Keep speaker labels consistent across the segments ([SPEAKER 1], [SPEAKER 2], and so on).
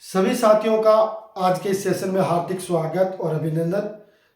[SPEAKER 1] सभी साथियों का आज के इस सेशन में हार्दिक स्वागत और अभिनंदन।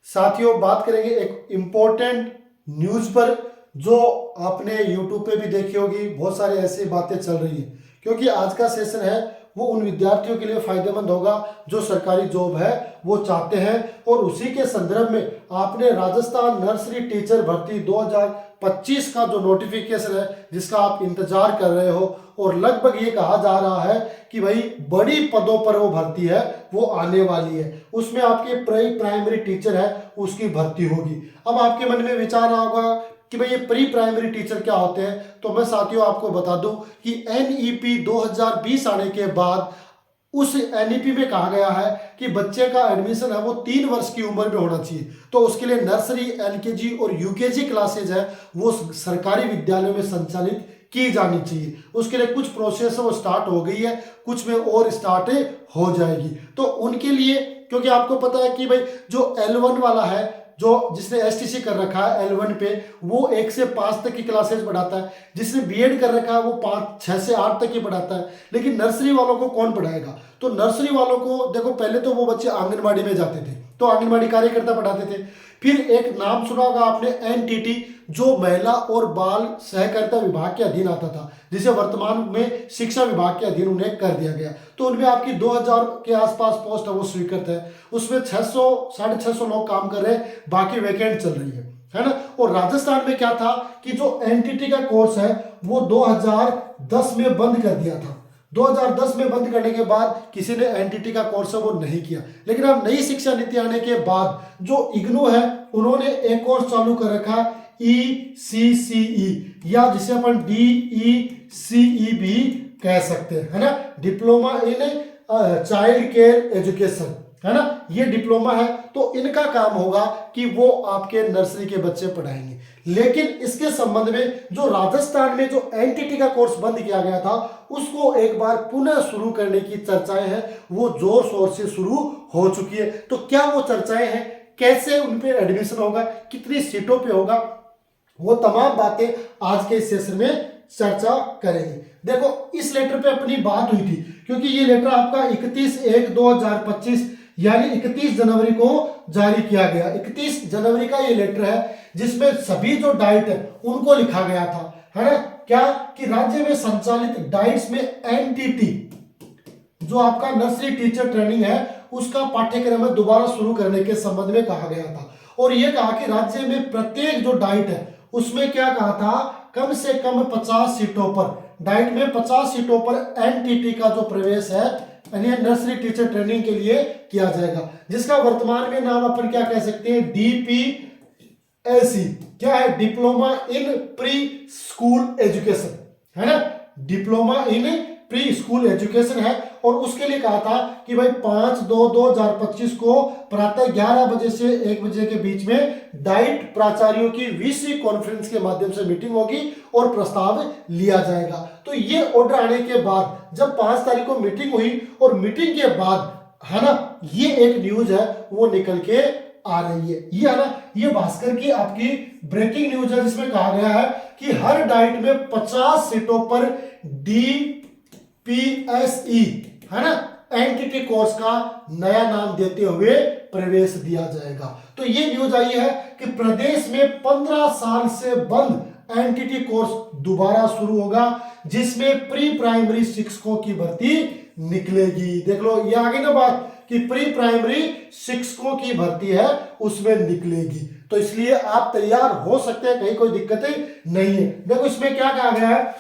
[SPEAKER 1] साथियों, बात करेंगे एक इम्पोर्टेंट न्यूज़ पर जो आपने यूट्यूब पे भी देखी होगी। बहुत सारी ऐसी बातें चल रही हैं क्योंकि आज का सेशन है वो उन विद्यार्थियों के लिए फायदेमंद होगा जो सरकारी जॉब है वो चाहते हैं। और उसी के संदर्भ में आपने राजस्थान नर्सरी टीचर भर्ती 2025 का जो नोटिफिकेशन है जिसका आप इंतजार कर रहे हो, और लगभग ये कहा जा रहा है कि भाई बड़ी पदों पर वो भर्ती है वो आने वाली है। उसमें आपके प्राइमरी टीचर है उसकी भर्ती होगी। अब आपके मन में विचार होगा कि भाई ये प्री प्राइमरी टीचर क्या होते हैं, तो मैं साथियों आपको बता दूं कि एनईपी 2020 आने के बाद उस एनईपी में कहा गया है कि बच्चे का एडमिशन है वो 3 वर्ष की उम्र में होना चाहिए। तो उसके लिए नर्सरी, एलकेजी और यूकेजी क्लासेज है वो सरकारी विद्यालयों में संचालित की जानी चाहिए। उसके लिए कुछ प्रोसेस वो स्टार्ट हो गई है, कुछ में और स्टार्ट हो जाएगी। तो उनके लिए, क्योंकि आपको पता है कि भाई जो L1 वाला है, जो जिसने एसटीसी कर रखा है L1 पे, वो 1 से 5 तक की क्लासेज पढ़ाता है। जिसने बीएड कर रखा है वो 6 से 8 तक की पढ़ाता है। लेकिन नर्सरी वालों को कौन पढ़ाएगा? तो नर्सरी वालों को देखो, पहले तो वो बच्चे आंगनबाड़ी में जाते थे तो आंगनबाड़ी कार्यकर्ता पढ़ाते थे। फिर एक नाम सुना होगा आपने एनटीटी, जो महिला और बाल सहकारिता विभाग के अधीन आता था, जिसे वर्तमान में शिक्षा विभाग के अधीन उन्हें कर दिया गया। तो उनमें आपकी 2000 के आसपास पोस्ट है वो स्वीकृत है। उसमें 600 650 लोग काम कर रहे हैं, बाकी वैकेंट चल रही है ना। और राजस्थान में क्या था कि जो एनटीटी का कोर्स है वो 2010 में बंद कर दिया था। 2010 में बंद करने के बाद किसी ने एनटीटी का कोर्स है वो नहीं किया। लेकिन अब नई शिक्षा नीति आने के बाद जो इग्नू है उन्होंने एक कोर्स चालू कर रखा ECCE, या जिसे अपन DECE भी कह सकते हैं, है ना, diploma in child care education, है ना, ये डिप्लोमा है। तो इनका काम होगा कि वो आपके नर्सरी के बच्चे पढ़ाएंगे। लेकिन इसके संबंध में जो राजस्थान में जो एनटीटी का कोर्स बंद किया गया था उसको एक बार पुनः शुरू करने की चर्चाएं हैं वो जोर शोर से शुरू हो चुकी है। तो क्या वो चर्चाएं हैं, कैसे उन पे एडमिशन होगा, कितनी सीटों पे होगा, वो तमाम बातें आज के इस सेशन में चर्चा करेंगे। देखो, इस लेटर पे अपनी बात हुई थी क्योंकि ये लेटर आपका 31/1/2025 यानी 31 जनवरी को जारी किया गया। 31 जनवरी का ये लेटर है जिसमें सभी जो डाइट है उनको लिखा गया था, है ना, क्या कि राज्य में संचालित डाइट्स में एनटीटी जो आपका नर्सरी टीचर ट्रेनिंग है उसका पाठ्यक्रम में दोबारा शुरू करने के संबंध में कहा गया था। और यह कहा कि राज्य में प्रत्येक जो डाइट है उसमें क्या कहा था, कम से कम 50 सीटों पर, डाइट में 50 सीटों पर एनटीटी का जो प्रवेश है यानी नर्सरी टीचर ट्रेनिंग के लिए किया जाएगा, जिसका वर्तमान में नाम अपन क्या कह सकते हैं, DPSE, क्या है, diploma in pre school education, है ना, diploma in pre school education है। और उसके लिए कहा था कि भाई 5/2/2025 को प्रातः 11 बजे से 1 बजे के बीच में डाइट प्राचार्यों की वीसी कॉन्फ्रेंस के माध्यम से मीटिंग होगी और प्रस्ताव लिया जाएगा। तो ये ऑर्डर आने के बाद जब 5 तारीख को मीटिंग हुई और मीटिंग के बाद, है ना, ये एक न्यूज है वो निकल के आ रही है। ये है ना, ये भास्कर की आपकी ब्रेकिंग न्यूज है जिसमें कहा गया है कि हर डाइट में 50 सीटों पर DPSE, है ना, एनटीटी कोर्स का नया नाम देते हुए प्रवेश दिया जाएगा। तो ये न्यूज आई है कि प्रदेश में 15 साल से बंद एनटीटी कोर्स दोबारा शुरू होगा जिसमें प्री प्राइमरी शिक्षकों की भर्ती निकलेगी। देख लो, ये आगे ना बात कि प्री प्राइमरी शिक्षकों की भर्ती है उसमें निकलेगी। तो इसलिए आप तैयार हो सकते हैं, कहीं कोई दिक्कतें नहीं है। देखो, इसमें क्या कहा गया है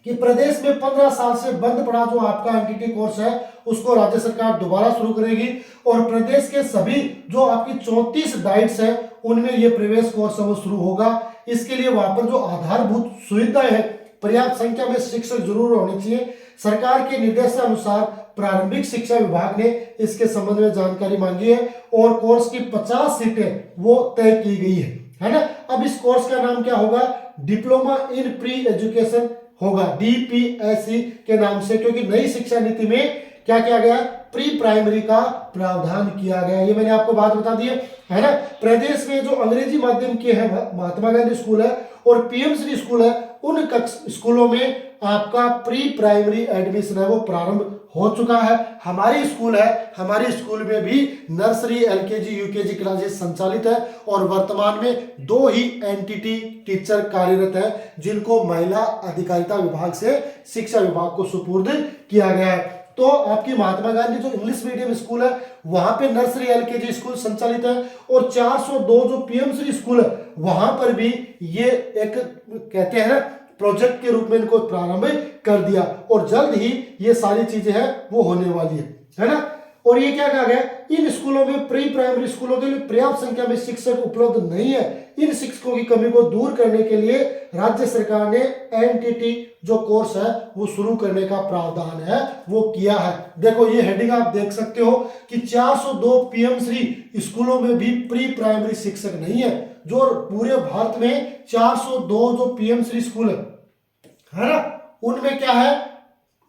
[SPEAKER 1] कि प्रदेश में 15 साल से बंद पड़ा जो आपका एनटीटी कोर्स है उसको राज्य सरकार दोबारा शुरू करेगी। और प्रदेश के सभी जो आपकी 34 डाइट्स है उनमें यह प्रवेश कोर्स वो शुरू होगा। इसके लिए वहां पर जो आधारभूत सुविधाएं है, पर्याप्त संख्या में शिक्षक जरूर होने चाहिए। सरकार के निर्देशानुसार प्रारंभिक शिक्षा विभाग ने इसके संबंध में जानकारी मांगी है और कोर्स की 50 सीटें वो तय की गई है ना। अब इस कोर्स का नाम क्या होगा, डिप्लोमा इन प्री एजुकेशन होगा, DPSE के नाम से, क्योंकि नई शिक्षा नीति में क्या किया गया, प्री प्राइमरी का प्रावधान किया गया। ये मैंने आपको बात बता दी है ना। प्रदेश में जो अंग्रेजी माध्यम के हैं महात्मा गांधी स्कूल है और PMश्री स्कूल है उन स्कूलों में आपका प्री प्राइमरी एडमिशन है वो प्रारंभ हो चुका है। हमारी स्कूल है, हमारे स्कूल में भी नर्सरी, एलकेजी, यूकेजी क्लासेस संचालित है और वर्तमान में 2 ही एनटीटी टीचर कार्यरत है जिनको महिला अधिकारिता विभाग से शिक्षा विभाग को सुपुर्द किया गया है। तो आपकी महात्मा गांधी जो इंग्लिश मीडियम स्कूल है वहां पे नर्सरी, एलकेजी स्कूल संचालित है और 402 जो पीएमसी स्कूल है वहां पर भी ये एक कहते हैं ना प्रोजेक्ट के रूप में इनको प्रारंभ कर दिया और जल्द ही ये सारी चीजें हैं वो होने वाली है ना। और ये क्या कहा गया, इन स्कूलों में प्री प्राइमरी स्कूलों के लिए पर्याप्त संख्या में शिक्षक उपलब्ध नहीं है। इन शिक्षकों की कमी को दूर करने के लिए राज्य सरकार ने एनटीटी जो कोर्स है वो शुरू करने का प्रावधान है वो किया है। देखो ये हेडिंग आप देख सकते हो कि 402 पीएमसी स्कूलों में भी प्री प्राइमरी शिक्षक नहीं है। जो पूरे भारत में 402 जो पीएमसी स्कूल है ना उनमें क्या है,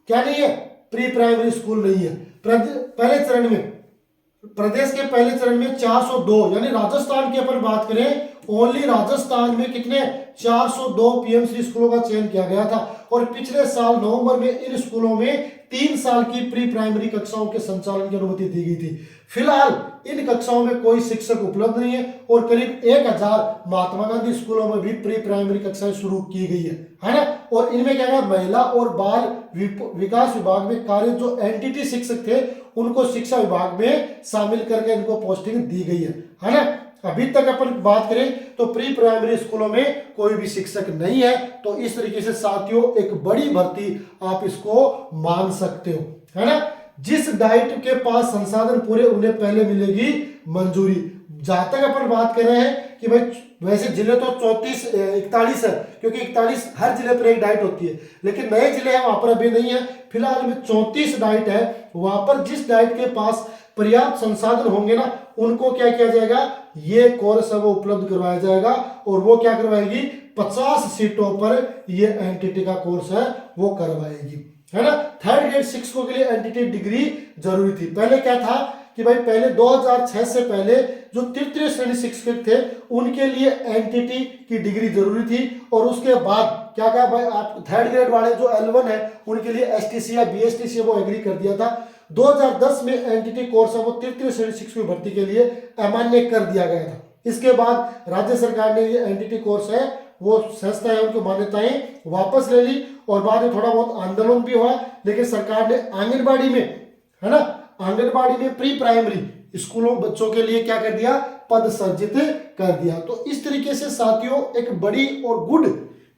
[SPEAKER 1] क्या नहीं है, प्री प्राइमरी स्कूल नहीं है। पहले चरण में, प्रदेश के पहले चरण में 402, यानी राजस्थान की अपन बात करें ओनली राजस्थान में कितने 402 पीएमसी स्कूलों का चयन किया गया था और पिछले साल नवंबर में इन स्कूलों में 3 साल की प्री प्राइमरी कक्षाओं के संचालन की अनुमति दी गई थी। फिलहाल इन कक्षाओं में कोई शिक्षक उपलब्ध नहीं है और करीब 1000 महात्मा गांधी स्कूलों में भी प्री प्राइमरी कक्षाएं शुरू की गई है ना। और इनमें क्या है, महिला और बाल विकास विभाग में कार्य जो एनटीटी शिक्षक थे उनको शिक्षा विभाग में शामिल करके इनको पोस्टिंग दी गई है ना। अभी तक अपन बात करें तो प्री प्राइमरी स्कूलों में कोई भी शिक्षक नहीं है। तो इस तरीके से साथियों एक बड़ी भर्ती आप इसको मान सकते हो, है ना। जिस डाइट के पास संसाधन पूरे उन्हें पहले मिलेगी मंजूरी। जहां तक अपन बात कर रहे हैं कि भाई वैसे जिले तो 41 है क्योंकि 41 हर जिले पर एक डाइट होती है, लेकिन नए जिले हैं वहां पर अभी नहीं है। फिलहाल में 34 डाइट है, वहां पर जिस डाइट के पास पर्याप्त संसाधन होंगे ना उनको क्या किया जाएगा, ये कोर्स है वो उपलब्ध करवाया जाएगा और वो क्या करवाएगी 50 सीटों पर ये एनटीटी का कोर्स है वो करवाएगी, है ना। थर्ड ग्रेड शिक्षकों के लिए एनटीटी डिग्री जरूरी थी। पहले क्या था कि भाई पहले 2006 से पहले जो तृतीय श्रेणी शिक्षक थे उनके लिए एनटीटी की डिग्री जरूरी थी और उसके बाद क्या कहा भाई आप थर्ड ग्रेड वाले जो L1 है उनके लिए एसटीसी या बीएसटीसी वो एग्री कर दिया था। 2010 में एनटीटी कोर्स है वो तृतीय श्रेणी शिक्षक की भर्ती के लिए अमान्य कर दिया गया था। इसके बाद राज्य सरकार ने ये एनटीटी कोर्स है वो संस्था है उनकी मान्यताएं वापस ले ली और बाद में थोड़ा बहुत आंदोलन भी हुआ, लेकिन सरकार ने आंगनबाड़ी में, है ना, आंगनबाड़ी में प्री प्राइमरी स्कूलों बच्चों के लिए क्या कर दिया, पद सर्जित कर दिया। तो इस तरीके से साथियों एक बड़ी और गुड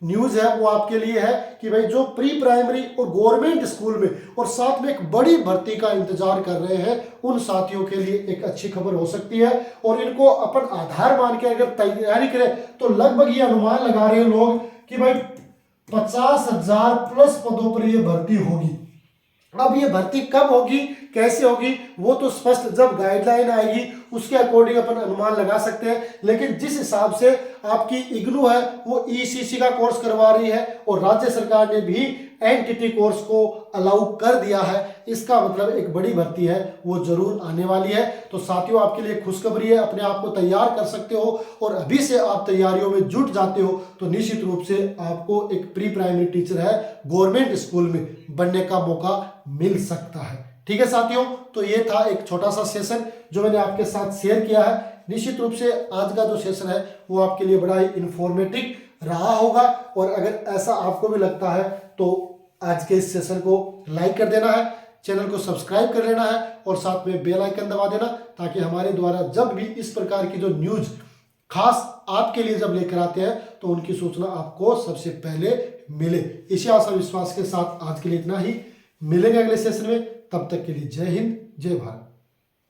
[SPEAKER 1] न्यूज है वो आपके लिए है कि भाई जो प्री प्राइमरी और गवर्नमेंट स्कूल में और साथ में एक बड़ी भर्ती का इंतजार कर रहे हैं उन साथियों के लिए एक अच्छी खबर हो सकती है। और इनको अपन आधार मान के अगर तैयारी करें तो लगभग ये अनुमान लगा रहे हैं लोग कि भाई 50,000 प्लस पदों पर ये भर्ती होगी। अब ये भर्ती कब होगी, कैसे होगी, वो तो स्पष्ट जब गाइडलाइन आएगी उसके अकॉर्डिंग अपन अनुमान लगा सकते हैं। लेकिन जिस हिसाब से आपकी इग्नू है वो ईसीसी का कोर्स करवा रही है और राज्य सरकार ने भी एनटीटी कोर्स को अलाउ कर दिया है, इसका मतलब एक बड़ी भर्ती है वो जरूर आने वाली है। तो साथियों आपके लिए खुशखबरी है, अपने आप को तैयार कर सकते हो और अभी से आप तैयारियों में जुट जाते हो तो निश्चित रूप से आपको एक प्री प्राइमरी टीचर है गवर्नमेंट स्कूल में बनने का मौका मिल सकता है। ठीक है साथियों, तो ये था एक छोटा सा सेशन जो मैंने आपके साथ शेयर किया है। निश्चित रूप से आज का जो सेशन है वो आपके लिए बड़ा ही इंफॉर्मेटिव रहा होगा और अगर ऐसा आपको भी लगता है तो आज के इस सेशन को लाइक कर देना है, चैनल को सब्सक्राइब कर लेना है और साथ में बेल आइकन दबा देना ताकि हमारे द्वारा जब भी इस प्रकार की जो न्यूज खास आपके लिए जब लेकर आते हैं तो उनकी सूचना आपको सबसे पहले मिले। इसी आशा विश्वास के साथ आज के लिए इतना ही, मिलेंगे अगले सेशन में, तब तक के लिए जय हिंद जय भारत।